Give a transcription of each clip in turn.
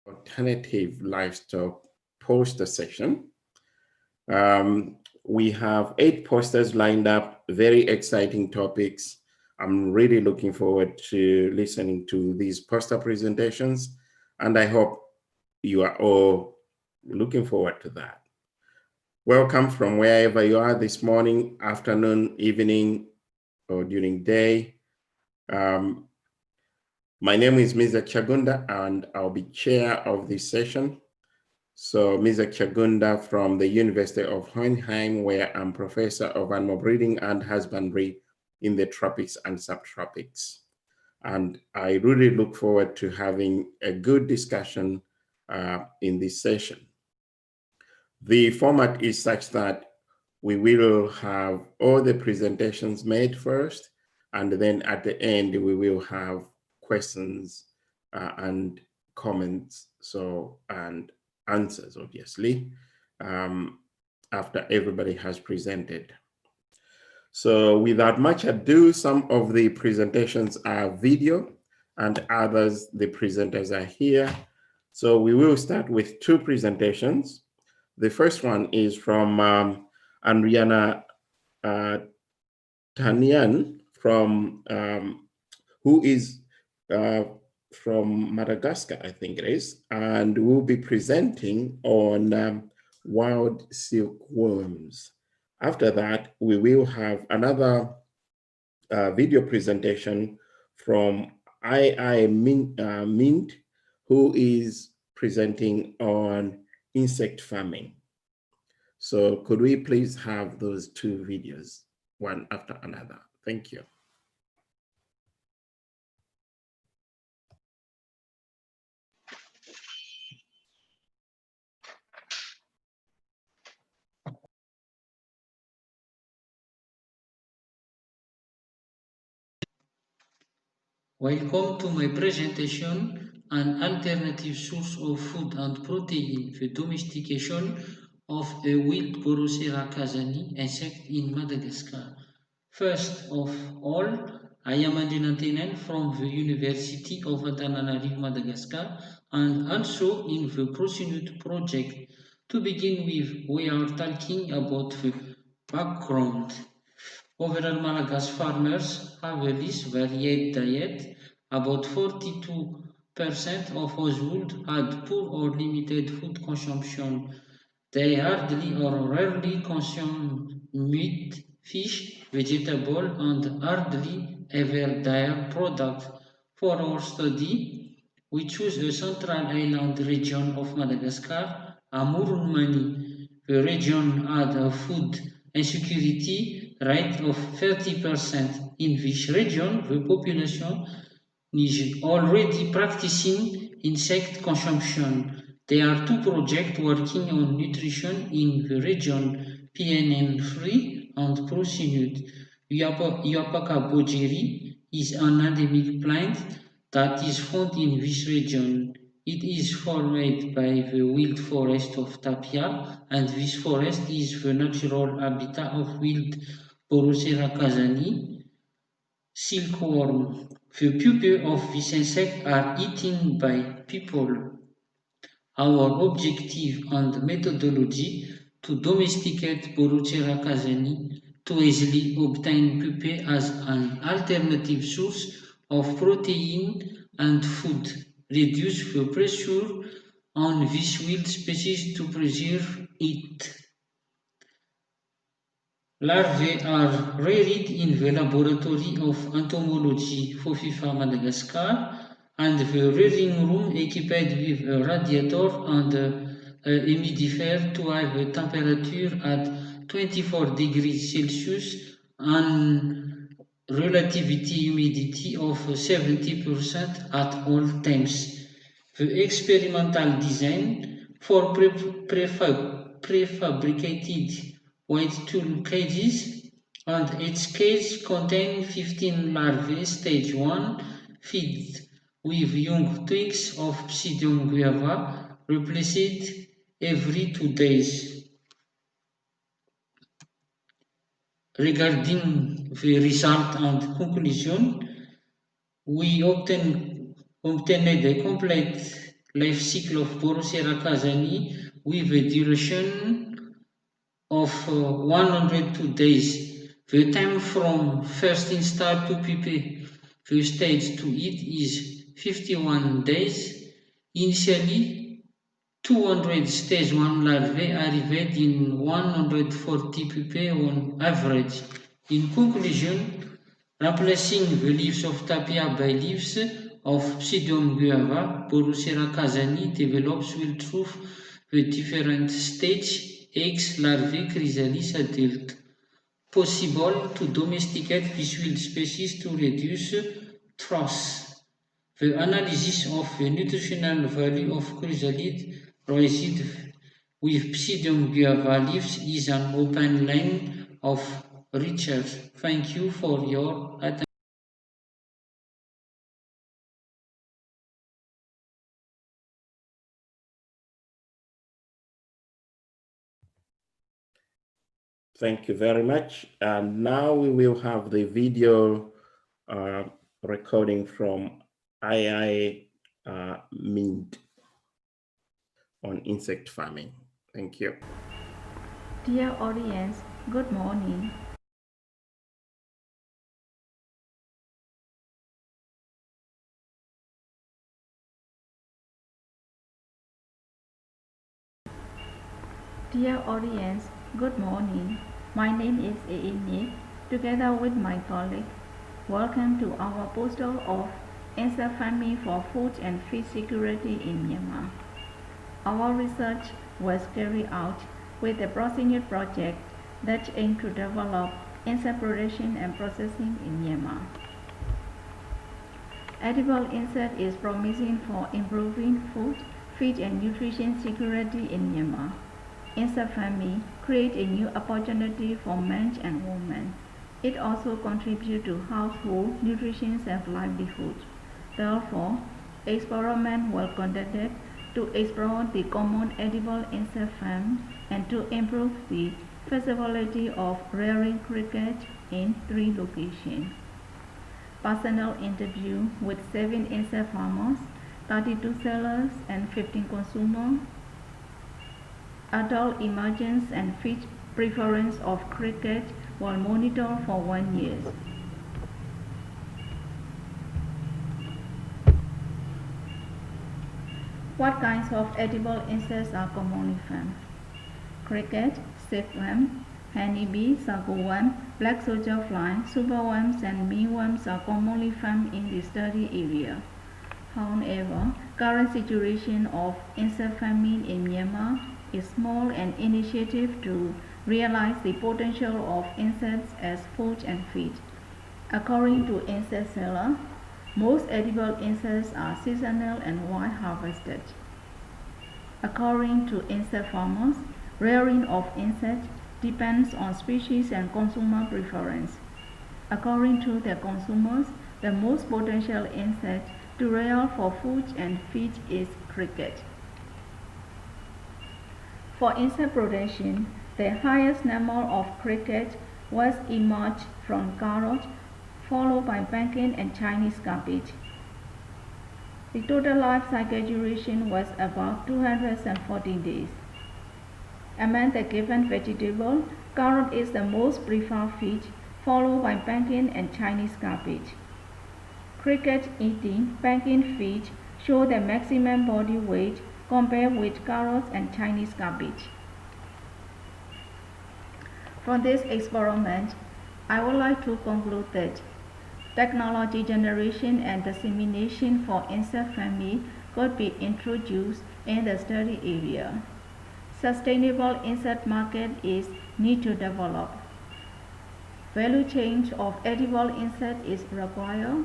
alternative livestock poster section. We have 8 posters lined up, very exciting topics. I'm really looking forward to listening to these poster presentations, and I hope you are all looking forward to that. Welcome from wherever you are this morning, afternoon, evening, or during day. My name is Mr. Chagunda, and I'll be chair of this session. So Mr. Chagunda from the University of Hohenheim, where I'm professor of animal breeding and husbandry in the tropics and subtropics. And I really look forward to having a good discussion in this session. The format is such that we will have all the presentations made first, and then at the end, we will have questions and comments, and answers, obviously, after everybody has presented. So without much ado, some of the presentations are video, and others, the presenters are here. So we will start with 2 presentations. The first one is from Andriana Tanyan, who is from Madagascar, I think it is, and will be presenting on wild silkworms. After that, we will have another video presentation from II Mint, who is presenting on insect farming. So could we please have those 2 videos, one after another? Thank you. Welcome to my presentation, an alternative source of food and protein, the domestication of a wild Borosera kazani insect in Madagascar. First of all, I am Andriana Tanyan from the University of Antananarivo, Madagascar, and also in the ProSynut project. To begin with, we are talking about the background. Overall, Malagasy farmers have a less varied diet. About 42% of households had poor or limited food consumption. They hardly or rarely consume meat, fish, vegetable, and hardly ever dairy products. For our study, we choose a central island region of Madagascar, Amurumani. The region had a food insecurity rate of 30%. In this region, the population is already practicing insect consumption. There are 2 projects working on nutrition in the region, PNN3 and ProSynut. Iapaka bojeri is an endemic plant that is found in this region. It is formed by the wild forest of Tapia, and this forest is the natural habitat of wild Borosera kazani silkworm. The pupae of this insect are eaten by people. Our objective and methodology to domesticate Borosera kazani to easily obtain pupae as an alternative source of protein and food, reduce the pressure on this wild species to preserve it. Larvae are reared in the laboratory of entomology Fofifa Madagascar, and the rearing room equipped with a radiator and a humidifier to have a temperature at 24 degrees Celsius and relativity humidity of 70% at all times. The experimental design for prefabricated white tool cages, and each cage contains 15 larvae. Stage 1 feed with young twigs of Psidium guava, replaced every 2 days. Regarding the result and conclusion, we obtained a complete life cycle of Borosera casani with a duration of 102 days. The time from first install to prepare the stage to eat is 51 days. Initially, 200 stage 1 larvae arrived in 140 pupae on average. In conclusion, replacing the leaves of tapia by leaves of Pseudium guava, Borosera casani develops will through the different stage eggs, larvae, chrysalis, adult. Possible to domesticate this wild species to reduce thrusts. The analysis of the nutritional value of chrysalid raised with Pseudium guava leaves is an open line of research. Thank you for your attention. Thank you very much. And now we will have the video recording from II Mint on insect farming. Thank you. Dear audience, good morning. Dear audience, good morning. My name is Nick. Together with my colleague, welcome to our poster of insect farming for food and feed security in Myanmar. Our research was carried out with a proximate project that aimed to develop insect production and processing in Myanmar. Edible insect is promising for improving food, feed and nutrition security in Myanmar. Insect farming creates a new opportunity for men and women. It also contributes to household nutrition and livelihood. Therefore, experiments were conducted to explore the common edible insect farm and to improve the feasibility of rearing cricket in 3 locations. Personal interview with 7 insect farmers, 32 sellers and 15 consumers. Adult emergence and feed preference of cricket were monitored for 1 year. What kinds of edible insects are commonly found? Cricket, silkworm, honeybee, sagoworm, black soldier fly, superworms and mealworms are commonly found in the study area. However, current situation of insect farming in Myanmar is small and initiative to realize the potential of insects as food and feed. According to insect seller, most edible insects are seasonal and wild harvested. According to insect farmers, rearing of insects depends on species and consumer preference. According to the consumers, the most potential insect to rear for food and feed is cricket. For insect production, the highest number of cricket was emerged from carrot, followed by pumpkin and Chinese cabbage. The total life cycle duration was about 214 days. Among the given vegetables, carrot is the most preferred feed, followed by pumpkin and Chinese cabbage. Cricket eating pumpkin feed show the maximum body weight compared with carrots and Chinese cabbage. From this experiment, I would like to conclude that technology generation and dissemination for insect farming could be introduced in the study area. Sustainable insect market is need to develop. Value chain of edible insect is required.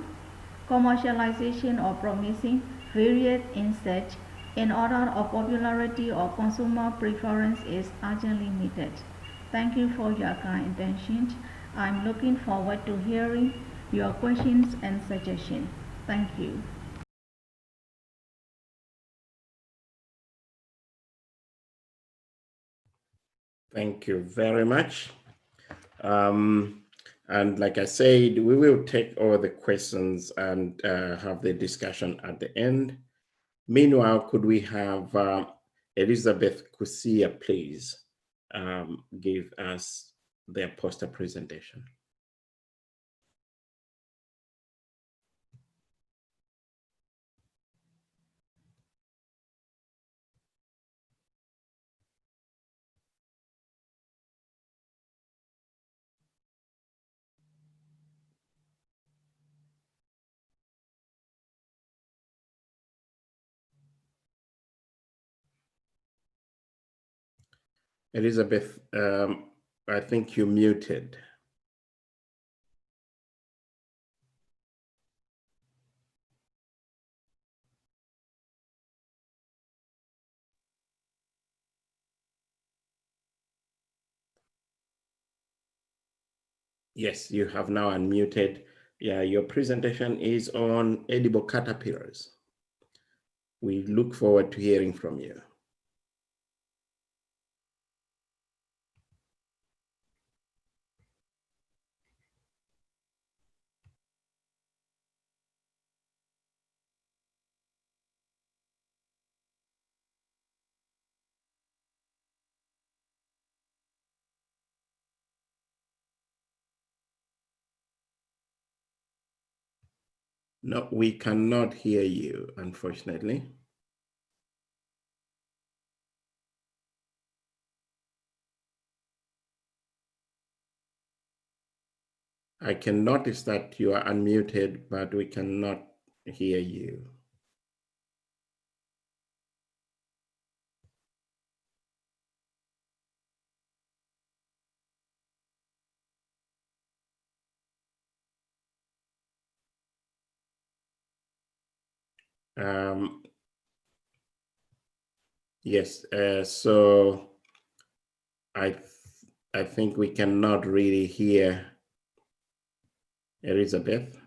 Commercialization of promising various insects in order of popularity or consumer preference is urgently needed. Thank you for your kind attention. I'm looking forward to hearing your questions and suggestions. Thank you. Thank you very much. And like I said, we will take all the questions and have the discussion at the end. Meanwhile, could we have Elizabeth Kusia, please, give us their poster presentation? Elizabeth, I think you're muted. Yes, you have now unmuted. Yeah, your presentation is on edible caterpillars. We look forward to hearing from you. No, we cannot hear you, unfortunately. I can notice that you are unmuted, but we cannot hear you. Yes, so I think we cannot really hear Elizabeth.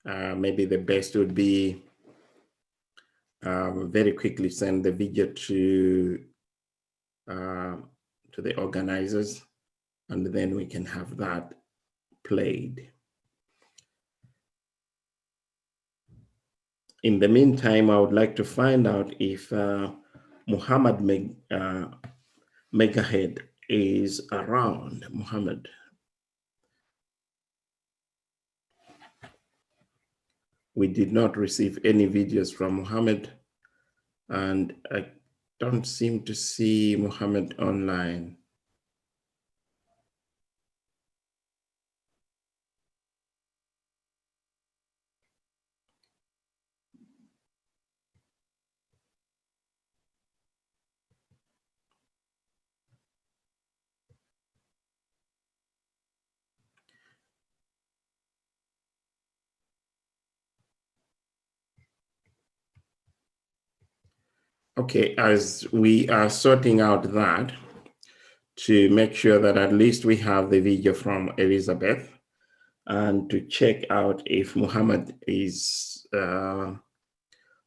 Maybe the best would be very quickly send the video to the organizers, and then we can have that played. In the meantime, I would like to find out if Muhammad Megahead is around. Muhammad. We did not receive any videos from Muhammad, and I don't seem to see Muhammad online. Okay, as we are sorting out that, to make sure that at least we have the video from Elizabeth, and to check out if Muhammad is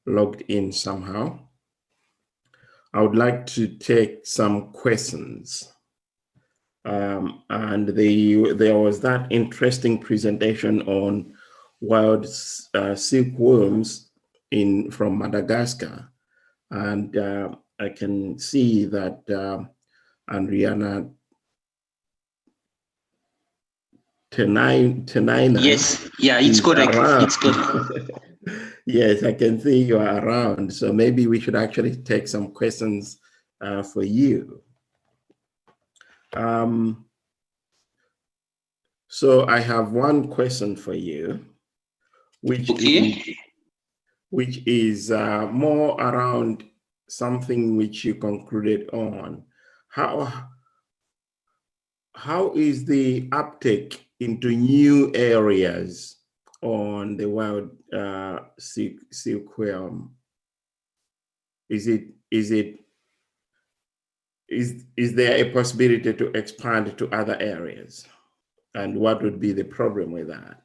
logged in somehow, I would like to take some questions. And there was that interesting presentation on wild silkworms from Madagascar. And I can see that Andriana Tenaina. Yes, yeah, it's correct. Around. It's correct. Yes, I can see you are around. So maybe we should actually take some questions for you. So I have one question for you, which is more around something which you concluded on. How is the uptake into new areas on the wild silkworm? Is there a possibility to expand to other areas? And what would be the problem with that?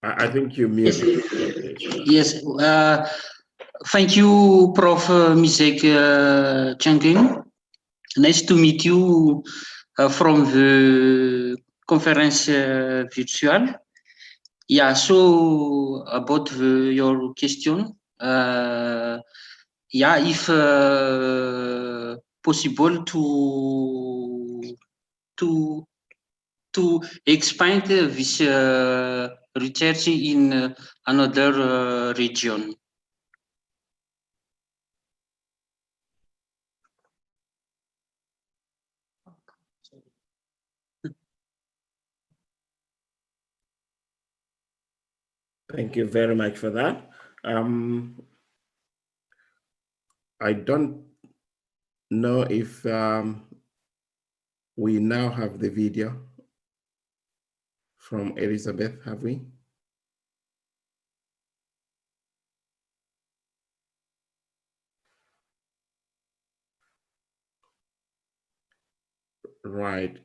I think you muted. Yes. Thank you, Prof. Misek Changeng. Nice to meet you. from the conference virtual. Yeah, so about your question, yeah, if possible to to expand this research in another region. Thank you very much for that. I don't know if we now have the video from Elizabeth, have we? Right.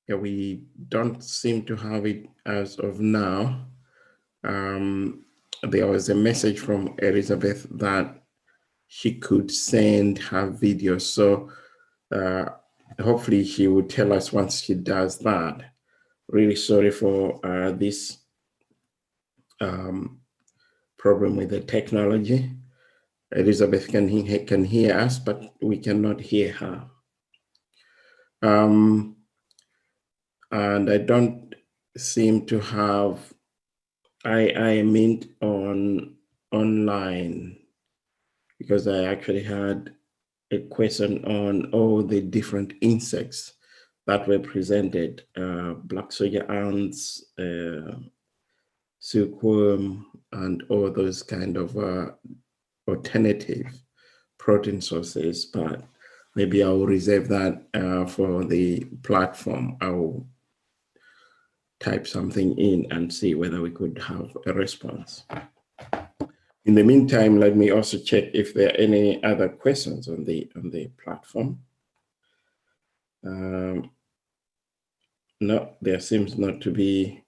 Yeah, we don't seem to have it as of now. There was a message from Elizabeth that she could send her video. So hopefully she will tell us once she does that. Really sorry for this problem with the technology. Elizabeth can hear us, but we cannot hear her. And I don't seem to have I Mint online, because I actually had a question on all the different insects that were presented, black soldier ants, silkworm, and all those kind of alternative protein sources, but maybe I will reserve that for the platform. I will type something in and see whether we could have a response. In the meantime, let me also check if there are any other questions on the platform. No, there seems not to be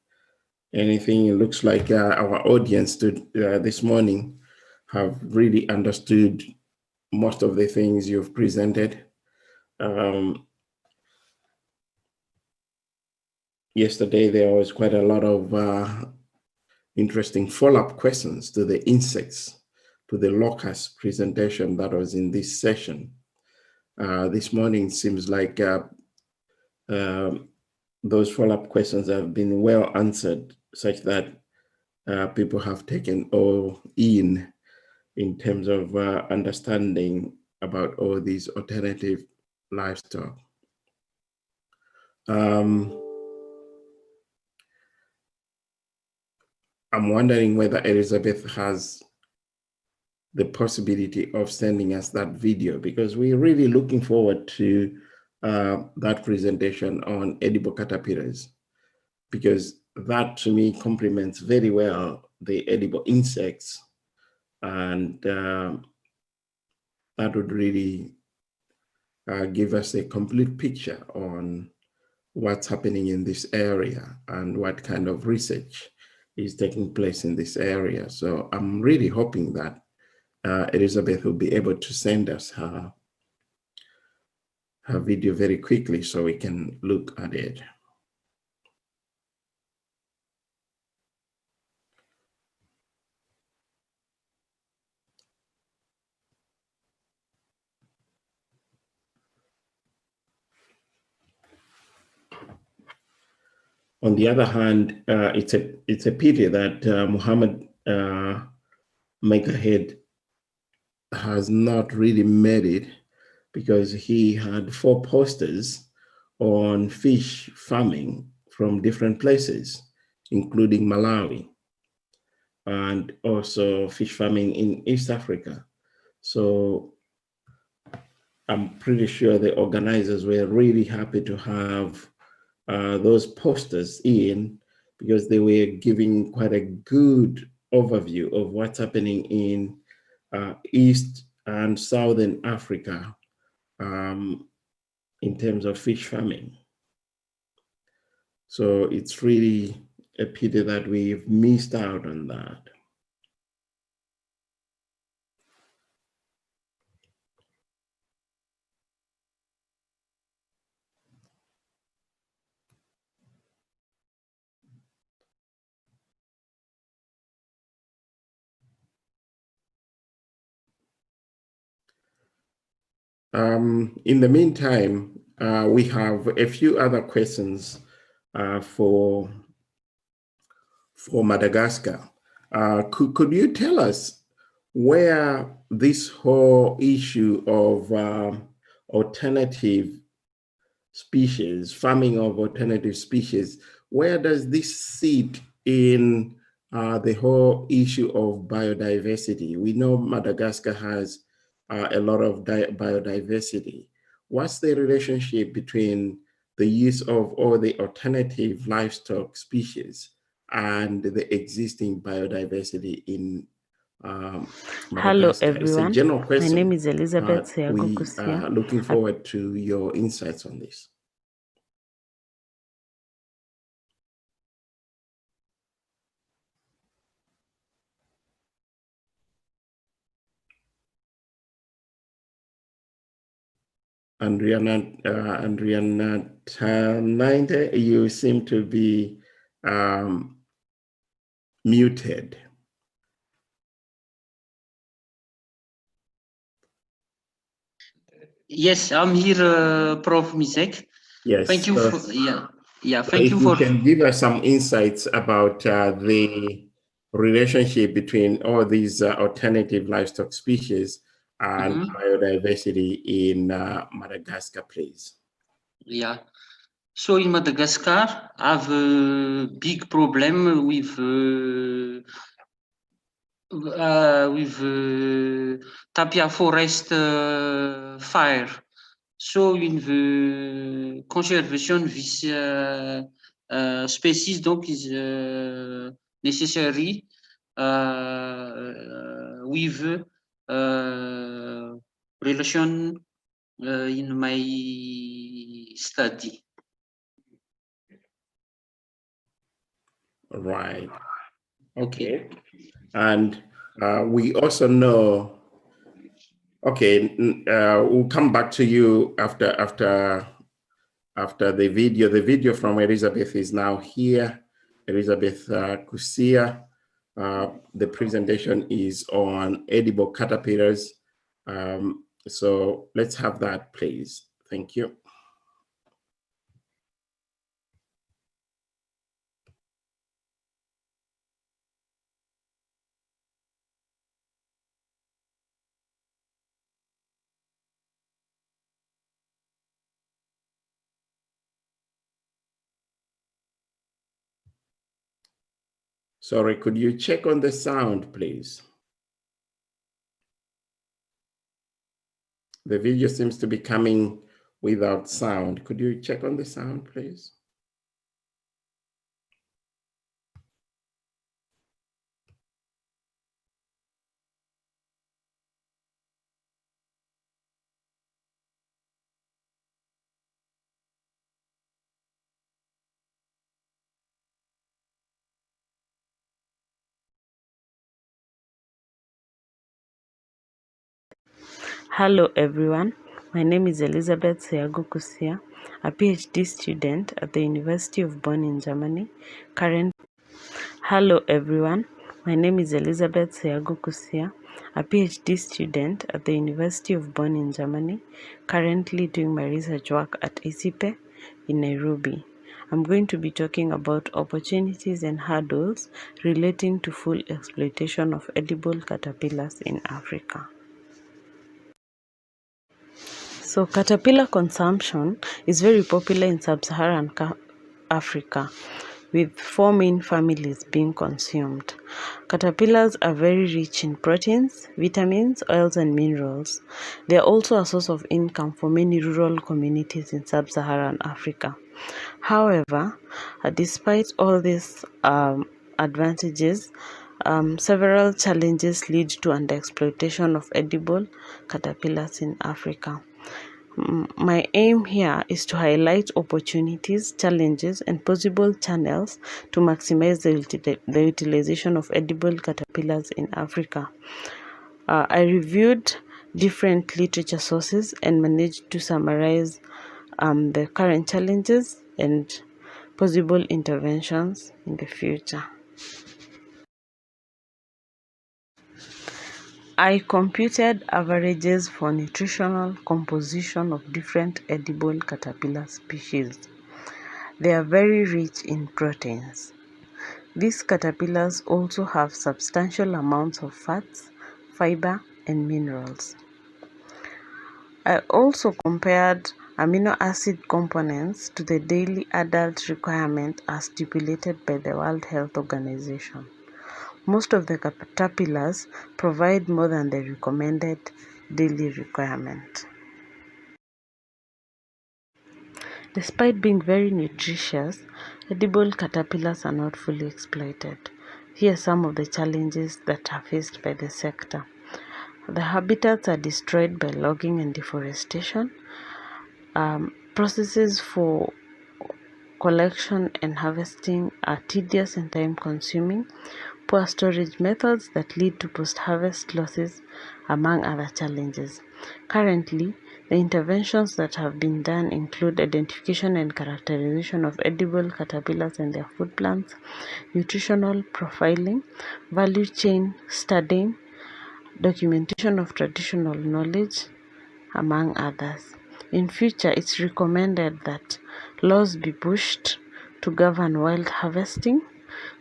anything. It looks like our audience this morning have really understood most of the things you've presented. Yesterday, there was quite a lot of interesting follow-up questions to the insects, to the locust presentation that was in this session. This morning seems like those follow-up questions have been well answered, such that people have taken all in terms of understanding about all these alternative livestock. I'm wondering whether Elizabeth has the possibility of sending us that video, because we're really looking forward to that presentation on edible caterpillars, because that to me complements very well the edible insects, and that would really give us a complete picture on what's happening in this area and what kind of research is taking place in this area. So I'm really hoping that Elizabeth will be able to send us her video very quickly so we can look at it. On the other hand, it's a pity that Muhammad Makerhead has not really made it, because he had 4 posters on fish farming from different places, including Malawi, and also fish farming in East Africa. So I'm pretty sure the organizers were really happy to have those posters in, because they were giving quite a good overview of what's happening in East and Southern Africa in terms of fish farming. So it's really a pity that we've missed out on that. In the meantime, we have a few other questions for Madagascar. Could you tell us where this whole issue of alternative species, farming of alternative species, where does this sit in the whole issue of biodiversity? We know Madagascar has a lot of biodiversity. What's the relationship between the use of all the alternative livestock species and the existing biodiversity in Hello Madagascar? It's a everyone, general my question. name is Elizabeth We Seagokusia. are looking forward to your insights on this. Andriana Tanite, you seem to be muted. Yes, I'm here, Prof. Misek. Yes. Thank you for thank If you you for can give us some insights about the relationship between all these alternative livestock species and biodiversity in Madagascar, please. yeah. So in Madagascar, I have a big problem with tapia forest fire. So in the conservation this species donc is necessary with relation in my study. Right. Okay. And we also know, okay, we'll come back to you after the video. The video from Elizabeth is now here. Elizabeth Kusia. The presentation is on edible caterpillars. So let's have that, please. Thank you. Sorry, could you check on the sound, please? The video seems to be coming without sound. Could you check on the sound, please? Hello everyone, my name is Elizabeth Seagokusia, a PhD student at the University of Bonn in Germany. Hello everyone, my name is Elizabeth Seagokusia, a PhD student at the University of Bonn in Germany, currently doing my research work at ISIPE in Nairobi. I'm going to be talking about opportunities and hurdles relating to full exploitation of edible caterpillars in Africa. So caterpillar consumption is very popular in sub-Saharan Africa, with 4 main families being consumed. Caterpillars are very rich in proteins, vitamins, oils, and minerals. They are also a source of income for many rural communities in sub-Saharan Africa. However, despite all these advantages, several challenges lead to underexploitation of edible caterpillars in Africa. My aim here is to highlight opportunities, challenges, and possible channels to maximize the utilization of edible caterpillars in Africa. I reviewed different literature sources and managed to summarize the current challenges and possible interventions in the future. I computed averages for nutritional composition of different edible caterpillar species. They are very rich in proteins. These caterpillars also have substantial amounts of fats, fiber, and minerals. I also compared amino acid components to the daily adult requirement as stipulated by the World Health Organization. Most of the caterpillars provide more than the recommended daily requirement. Despite being very nutritious, edible caterpillars are not fully exploited. Here are some of the challenges that are faced by the sector. The habitats are destroyed by logging and deforestation. Processes for collection and harvesting are tedious and time-consuming. Poor storage methods that lead to post-harvest losses, among other challenges. Currently, the interventions that have been done include identification and characterization of edible caterpillars and their food plants, nutritional profiling, value chain studying, documentation of traditional knowledge, among others. In future, it's recommended that laws be pushed to govern wild harvesting,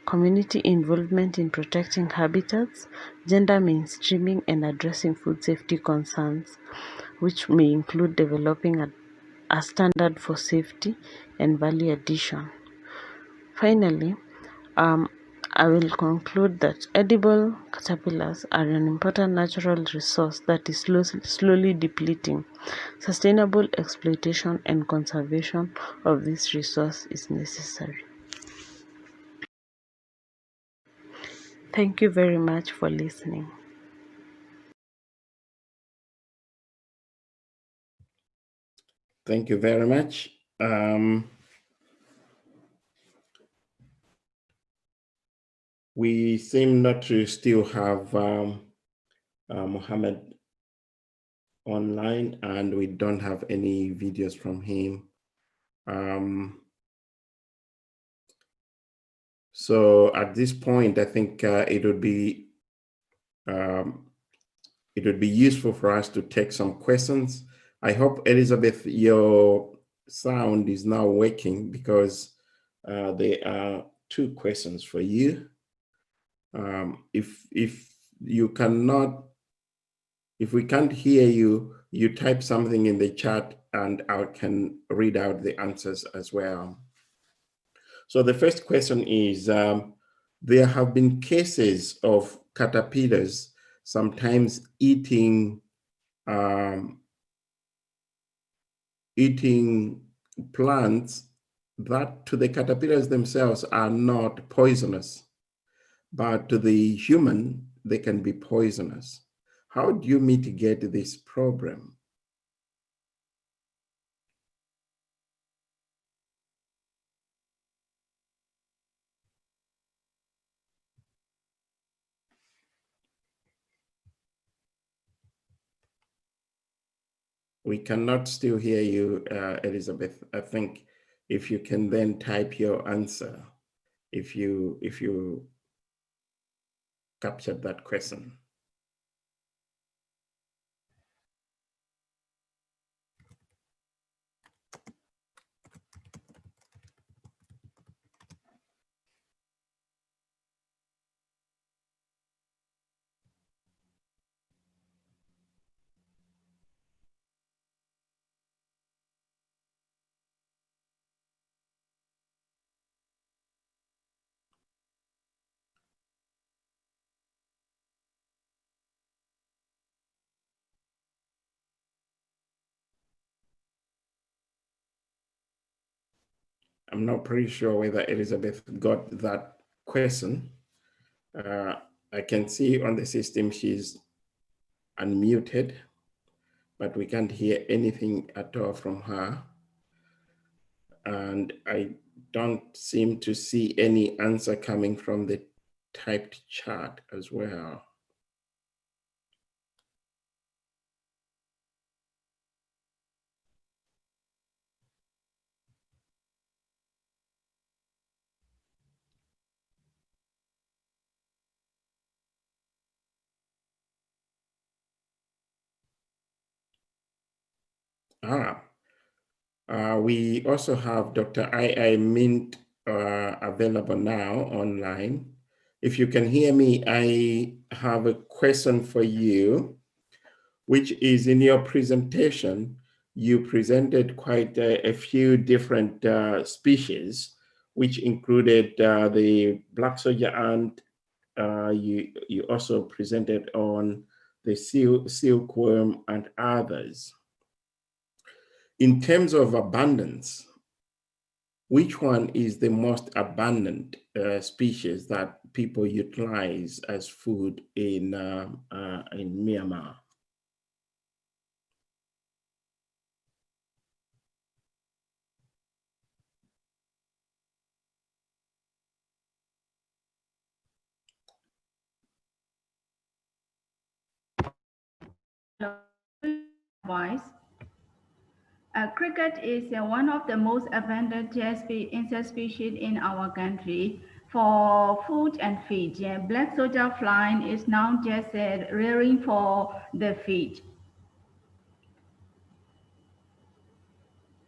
community involvement in protecting habitats, gender mainstreaming, and addressing food safety concerns, which may include developing a standard for safety and value addition. Finally, I will conclude that edible caterpillars are an important natural resource that is slowly depleting. Sustainable exploitation and conservation of this resource is necessary. Thank you very much for listening. Thank you very much. We seem not to still have Mohammed online, and we don't have any videos from him. So at this point, I think it would be useful for us to take some questions. I hope, Elizabeth, your sound is now working, because there are two questions for you. If you cannot, if we can't hear you, you type something in the chat and I can read out the answers as well. So the first question is, there have been cases of caterpillars sometimes eating plants that to the caterpillars themselves are not poisonous, but to the human, they can be poisonous. How do you mitigate this problem? We cannot still hear you, Elizabeth. I think if you can then type your answer, if you captured that question. I'm not pretty sure whether Elizabeth got that question. I can see on the system she's unmuted, but we can't hear anything at all from her. And I don't seem to see any answer coming from the typed chat as well. We also have Dr. I Mint available now online. If you can hear me, I have a question for you, which is in your presentation, you presented quite a few different species, which included the black soldier ant. You also presented on the silkworm and others. In terms of abundance, which one is the most abundant species that people utilize as food in Myanmar? Cricket is one of the most abundant insect species in our country. For food and feed, black soldier fly is now just rearing for the feed.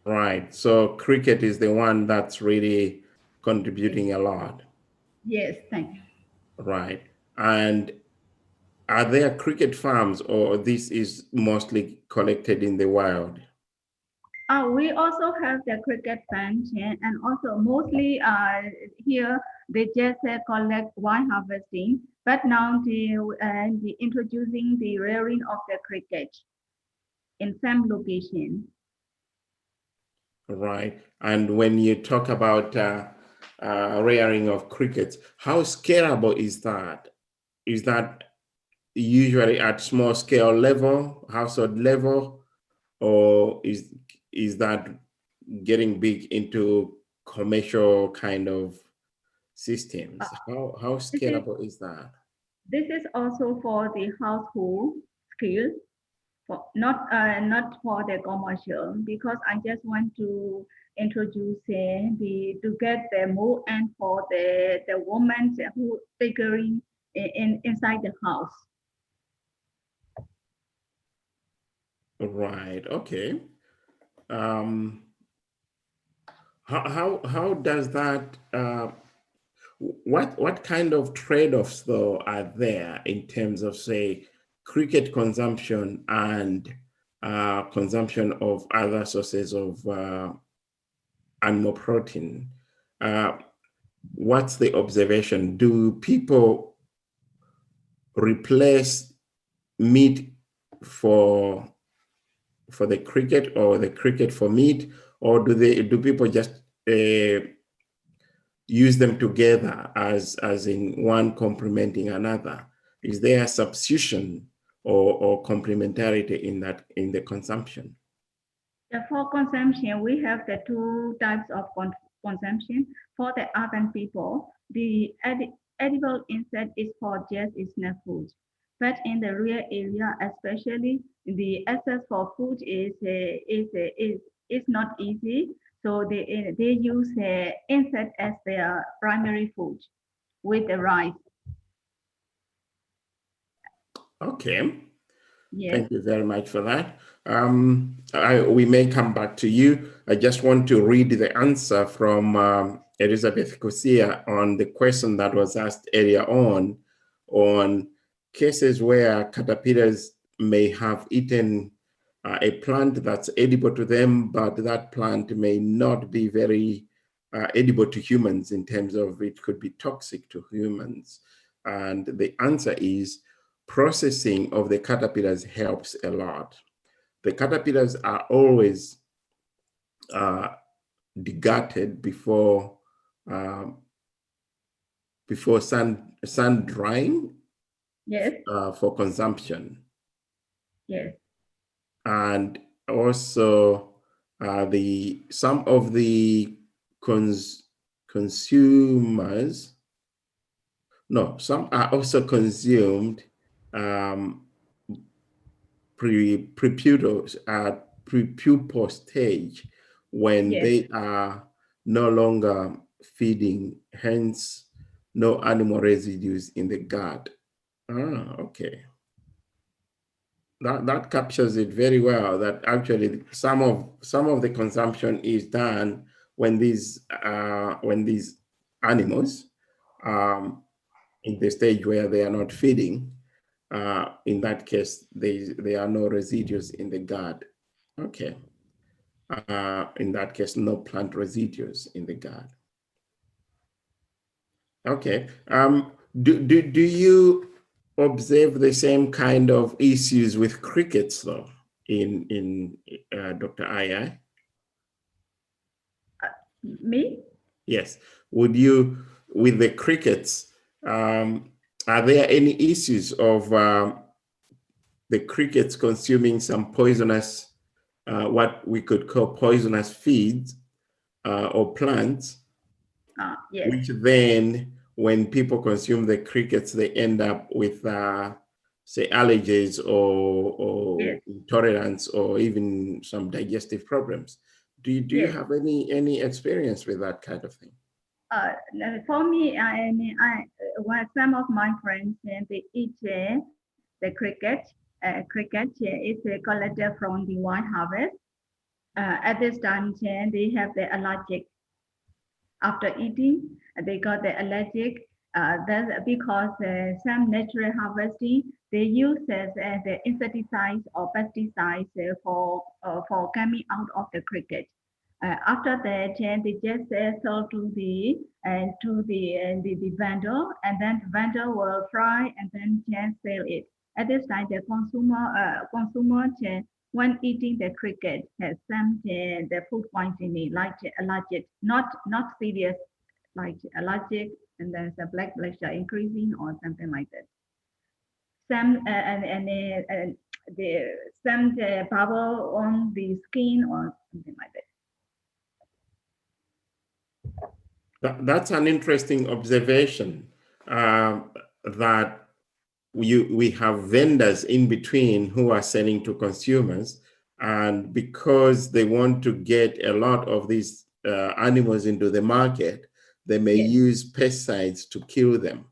Right. So cricket is the one that's really contributing a lot. Yes, thank you. Right. And are there cricket farms, or this is mostly collected in the wild? We also have the cricket bench and also mostly here they just collect wine harvesting, but now they introducing the rearing of the cricket in some location. Right. And when you talk about rearing of crickets, how scalable is that? Is that usually at small scale level, household level, or is that getting big into commercial kind of systems? How This is scalable is that? this is also for the household skill, for not for the commercial because I just want to introduce the to get the more and for the women who figuring inside the house. Right. Okay. Um, how does that? What kind of trade-offs though are there in terms of, say, cricket consumption and consumption of other sources of animal protein? Uh, what's the observation? Do people replace meat for the cricket, or the cricket for meat, or do people just use them together as in one complementing another? Is there a substitution or complementarity in that, in the consumption? For consumption, we have the two types of consumption. For the urban people, the edible insect is for just snack food. But in the rural area, especially, the access for food is not easy. So they use insect as their primary food with the rice. Okay. Yes. Thank you very much for that. We may come back to you. I just want to read the answer from Elizabeth Kosia on the question that was asked earlier on cases where caterpillars may have eaten a plant that's edible to them, but that plant may not be very edible to humans in terms of it could be toxic to humans. And the answer is processing of the caterpillars helps a lot. The caterpillars are always degutted um, before sun drying Yes. for consumption. Yes. And also some of the consumers, no, some are also consumed um, prepupal stage when Yes. they are no longer feeding, hence no animal residues in the gut. Okay. that captures it very well. That actually some of the consumption is done when these animals in the stage where they are not feeding. In that case, there are no residues in the gut. Okay. In that case, no plant residues in the gut. Okay. Do you observe the same kind of issues with crickets though in Dr. Aya? Me? Yes. Would you, with the crickets, are there any issues of the crickets consuming some poisonous, what we could call poisonous feeds or plants, Yes. which then when people consume the crickets, they end up with, say, allergies or Yes. intolerance or even some digestive problems. Do you Yes. have any experience with that kind of thing? For me, well, some of my friends they eat the cricket. Cricket is collected from the white harvest. At this time, they have the allergic after eating. They got the allergic. That's because some natural harvesting they use as the insecticides or pesticides for coming out of the cricket. After that, they just sell to the vendor, and then the vendor will fry and then sell it. At this time, the consumer when eating the cricket has some the food poisoning like allergic, not serious like allergic, and then the blood pressure increasing or something like that. Some the some bubble on the skin or something like that. That's an interesting observation, that we have vendors in between who are selling to consumers, and because they want to get a lot of these animals into the market, they may Yes, use pesticides to kill them,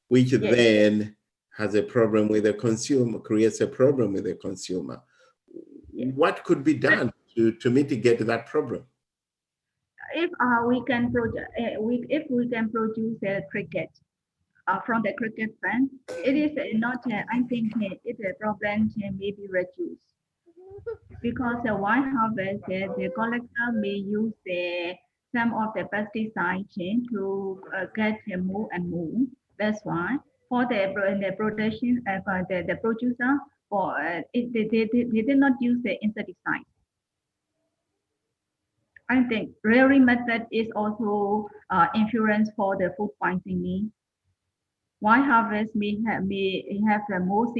which yes, then has a problem with the consumer, creates a problem with the consumer. yes. What could be But done to mitigate that problem? if we can produce, if we can produce a cricket from the cricket plant, it is not. I think it's a problem may be reduced. Because the white harvest, the collector may use some of the pesticide chain to get more and more. That's why for the production, for the producer, for they did not use the insecticide. I think rearing method is also influence for the food poisoning. White harvest may have the more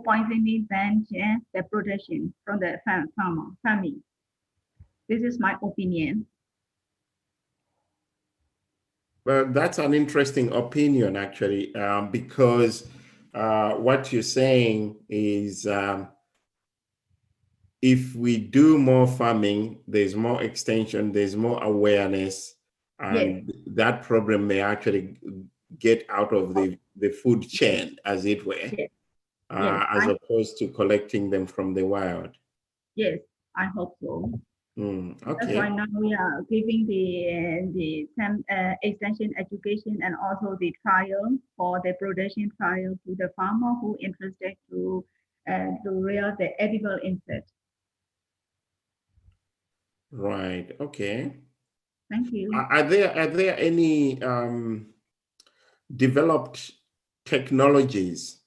poisoning than the production from the farming. This is my opinion. Well, that's an interesting opinion, actually, because what you're saying is, if we do more farming, there's more extension, there's more awareness, Yes, and that problem may actually get out of the food chain, as it were, yes, yes. as opposed to collecting them from the wild. Yes, I hope so. That's why Okay. now we are giving the some extension education and also the trial for the production trial to the farmer who interested to rear the edible insect. Right. Okay. Thank you. Are there any developed technologies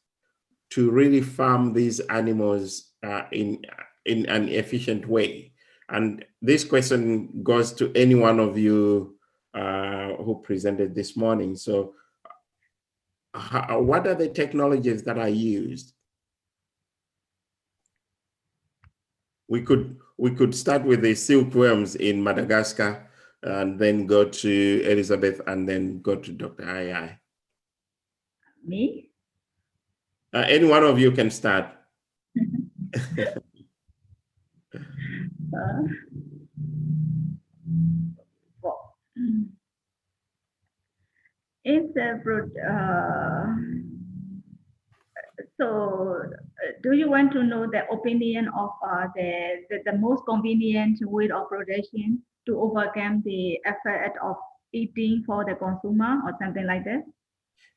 to really farm these animals in an efficient way? And this question goes to any one of you who presented this morning. So, what are the technologies that are used? We could start with the silkworms in Madagascar, and then go to Elizabeth, and then go to Dr. Ai. Me? Any one of you can start. Uh, well, it's a so do you want to know the opinion of the most convenient way of production to overcome the effort of eating for the consumer or something like that?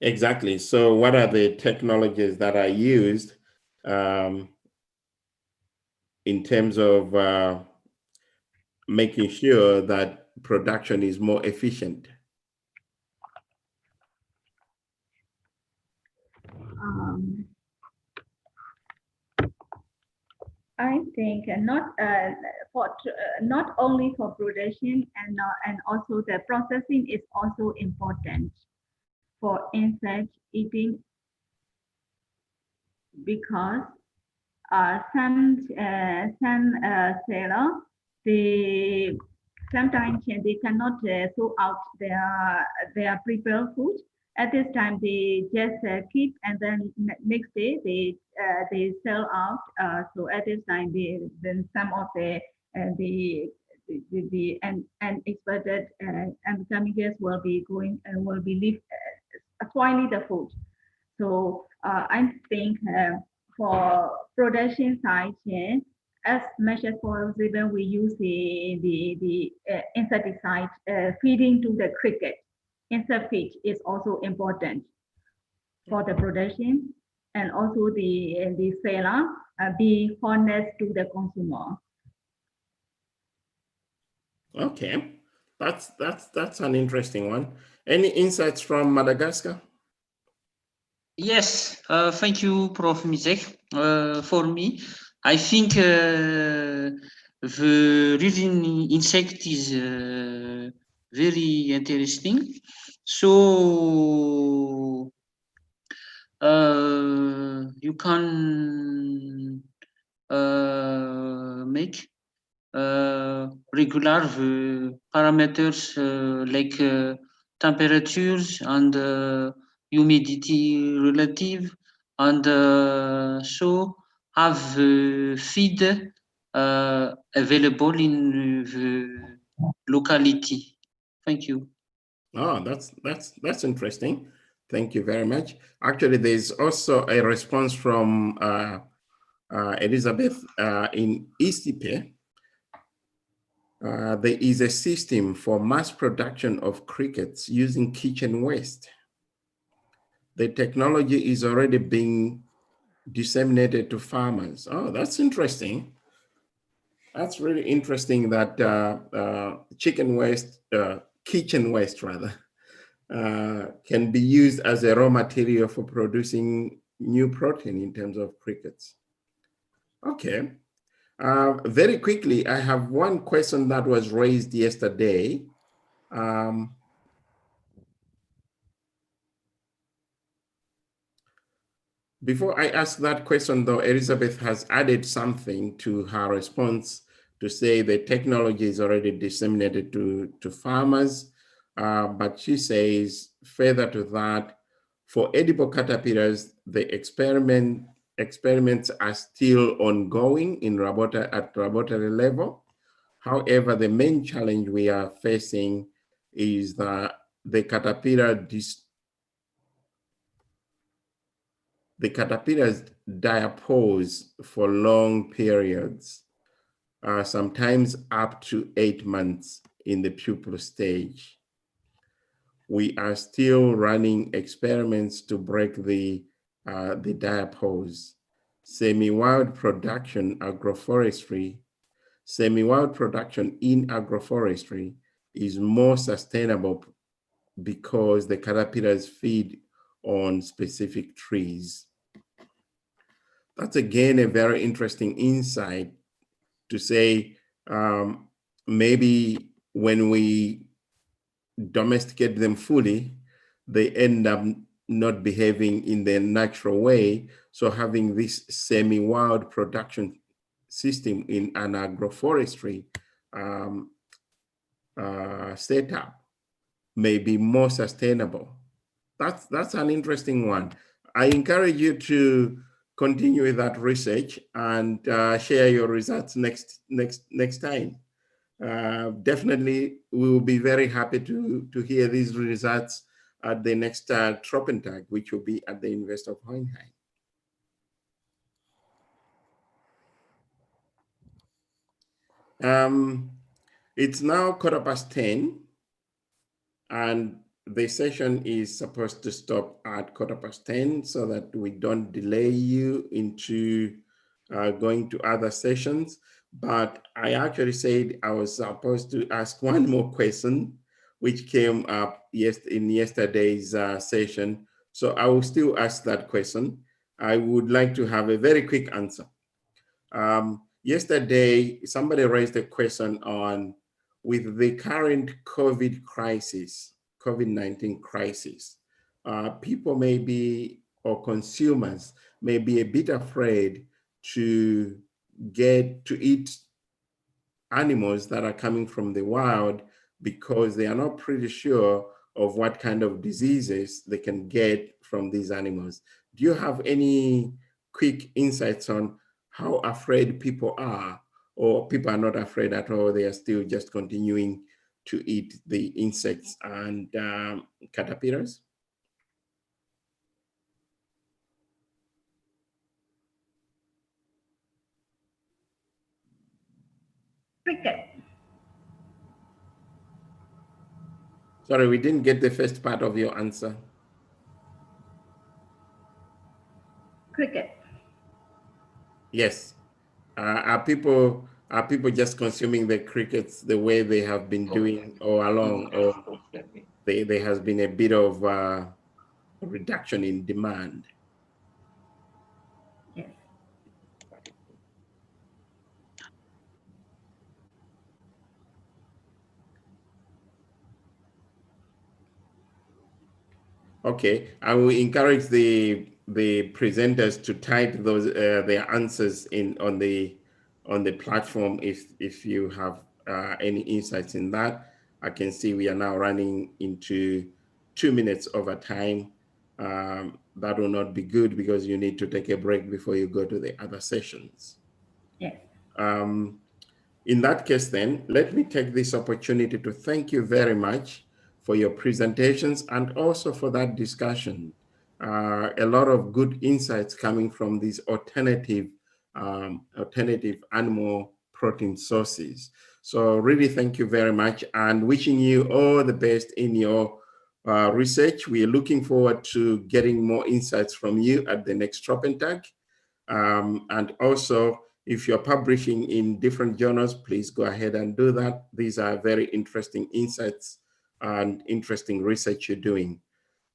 Exactly. So what are the technologies that are used in terms of making sure that production is more efficient? Um, I think not only for production and also the processing is also important for insect eating because some seller they sometimes they cannot throw out their prepared food. At this time, they just keep and then next day they sell out. So at this time, then some of the unexpected and chemicals will be going and will be leave spoiling the food. So I think for production side, yeah, as much as possible, we use the insecticide feeding to the cricket. Insect feed is also important for the production, and also the seller be honest to the consumer. Okay, that's an interesting one. Any insights from Madagascar? Yes, thank you, Prof. Mizek. For me, I think the reason insect is very interesting. So you can make regular the parameters like temperatures and humidity relative, and so have the feed available in the locality. Thank you. Oh, that's interesting. Thank you very much. Actually, there's also a response from Elizabeth in Istipe. There is a system for mass production of crickets using kitchen waste. The technology is already being disseminated to farmers. Oh, that's interesting. That's really interesting that kitchen waste rather, can be used as a raw material for producing new protein in terms of crickets. Okay. Very quickly, I have one question that was raised yesterday. Before I ask that question, though, Elizabeth has added something to her response to say the technology is already disseminated to farmers. But she says, further to that, for edible caterpillars, the experiments are still ongoing at laboratory level. However, the main challenge we are facing is that the caterpillars diapause for long periods, sometimes up to 8 months in the pupal stage. We are still running experiments to break the diapause. Semi-wild production in agroforestry is more sustainable because the caterpillars feed on specific trees. That's again a very interesting insight to say maybe when we domesticate them fully, they end up not behaving in their natural way. So having this semi-wild production system in an agroforestry setup may be more sustainable. That's an interesting one. I encourage you to continue with that research and share your results next time. Definitely, we will be very happy to hear these results at the next Tropentag, which will be at the University of Hohenheim. It's now 10:15, and the session is supposed to stop at 10:15 so that we don't delay you into going to other sessions. But I actually said I was supposed to ask one more question, which came up in yesterday's session. So I will still ask that question. I would like to have a very quick answer. Yesterday, somebody raised a question on, with the current COVID-19 crisis, people may be, or consumers may be a bit afraid to get to eat animals that are coming from the wild because they are not pretty sure of what kind of diseases they can get from these animals. Do you have any quick insights on how afraid people are, or people are not afraid at all? They are still just continuing to eat the insects and caterpillars? Cricket. Sorry, we didn't get the first part of your answer. Cricket. Yes. Are people just consuming the crickets the way they have been doing all along, or there has been a bit of reduction in demand? Yes. Okay, I will encourage the presenters to type those their answers in on the platform if you have any insights in that. I can see we are now running into 2 minutes over time. That will not be good because you need to take a break before you go to the other sessions. Yes. In that case, then, let me take this opportunity to thank you very much for your presentations and also for that discussion. A lot of good insights coming from these alternative animal protein sources. So really thank you very much, and wishing you all the best in your research. We are looking forward to getting more insights from you at the next Tropentag. And also, if you're publishing in different journals, please go ahead and do that. These are very interesting insights and interesting research you're doing.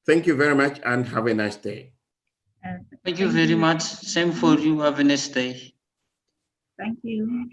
Thank you very much and have a nice day. Thank you very much. Same for you. Have a nice day. Thank you.